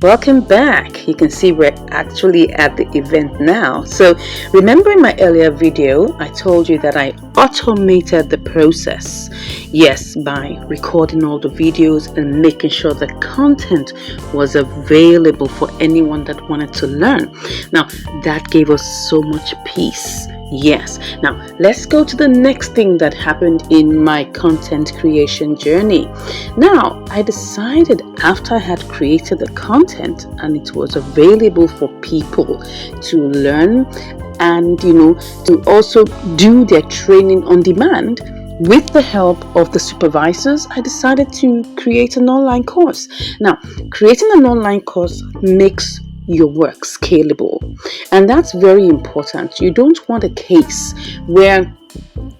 Welcome back. You can see we're actually at the event now. So remember in my earlier video, I told you that I automated the process. Yes, by recording all the videos and making sure the content was available for anyone that wanted to learn. Now, that gave us so much peace. Yes. Now, let's go to the next thing that happened in my content creation journey. Now, I decided after I had created the content and it was available for people to learn and, to also do their training on demand. With the help of the supervisors, I decided to create an online course. Now, creating an online course makes your work scalable, and that's very important. You don't want a case where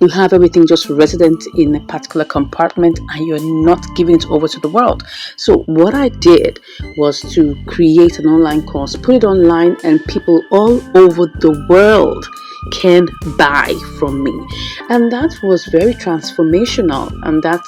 you have everything just resident in a particular compartment and you're not giving it over to the world. So what I did was to create an online course, put it online, and people all over the world can buy from me. And that was very transformational, and that's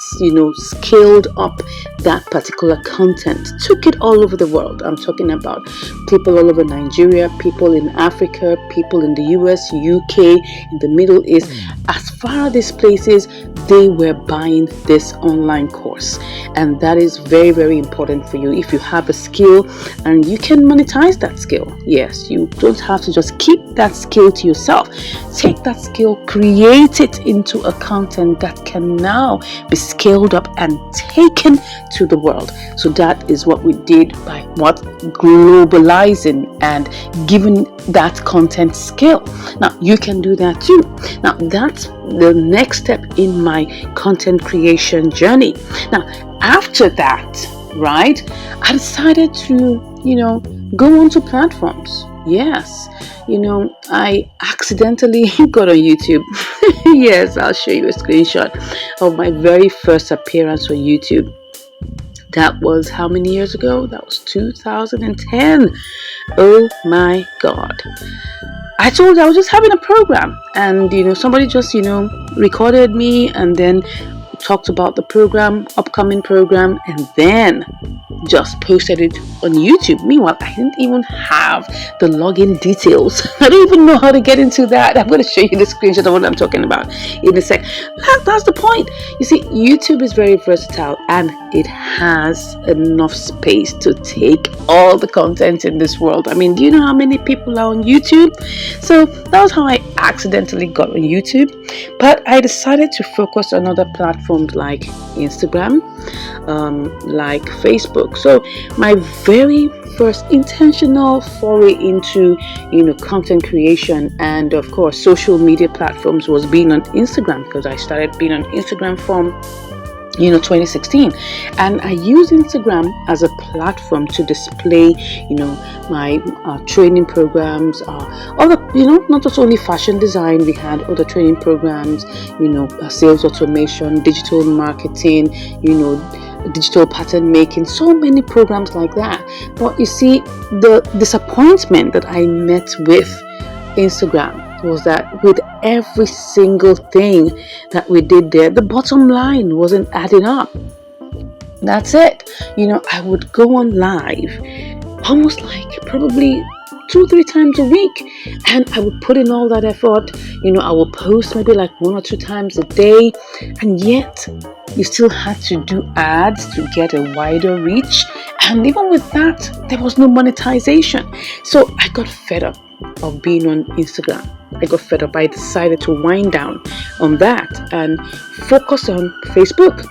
scaled up that particular content, took it all over the world. I'm talking about people all over Nigeria, people in Africa, people in the US, UK, in the Middle East. As far as these places, they were buying this online course, and that is very, very important for you. If you have a skill and you can monetize that skill, yes, you don't have to just keep that skill to yourself. Take that skill, create it into a content that can now be scaled up and taken to the world. So that is what we did by globalizing and giving that content scale. Now you can do that too. Now that's the next step in my content creation journey. Now after that, right, I decided to go onto platforms. Yes, I accidentally got on YouTube. Yes, I'll show you a screenshot of my very first appearance on YouTube. That was how many years ago? That was 2010. Oh my God. I told you I was just having a program, and somebody just recorded me and then talked about the program, upcoming program, and then just posted it on YouTube. Meanwhile, I didn't even have the login details. I don't even know how to get into that. I'm going to show you the screenshot of what I'm talking about in a sec. That's the point. You see, YouTube is very versatile and it has enough space to take all the content in this world. I mean, do you know how many people are on YouTube? So that was how I accidentally got on YouTube. But I decided to focus on other platforms like Instagram, like Facebook. So my very first intentional foray into content creation and of course social media platforms was being on Instagram, because I started being on Instagram from 2016, and I use Instagram as a platform to display my training programs, other not just only fashion design. We had other training programs, sales automation, digital marketing, digital pattern making, so many programs like that. But you see, the disappointment that I met with Instagram was that with every single thing that we did there, the bottom line wasn't adding up. That's it. I would go on live almost like probably 2-3 times a week, and I would put in all that effort. I will post maybe like 1 or 2 times a day, and yet you still had to do ads to get a wider reach, and even with that there was no monetization. So I got fed up of being on Instagram. I got fed up. I decided to wind down on that and focus on Facebook.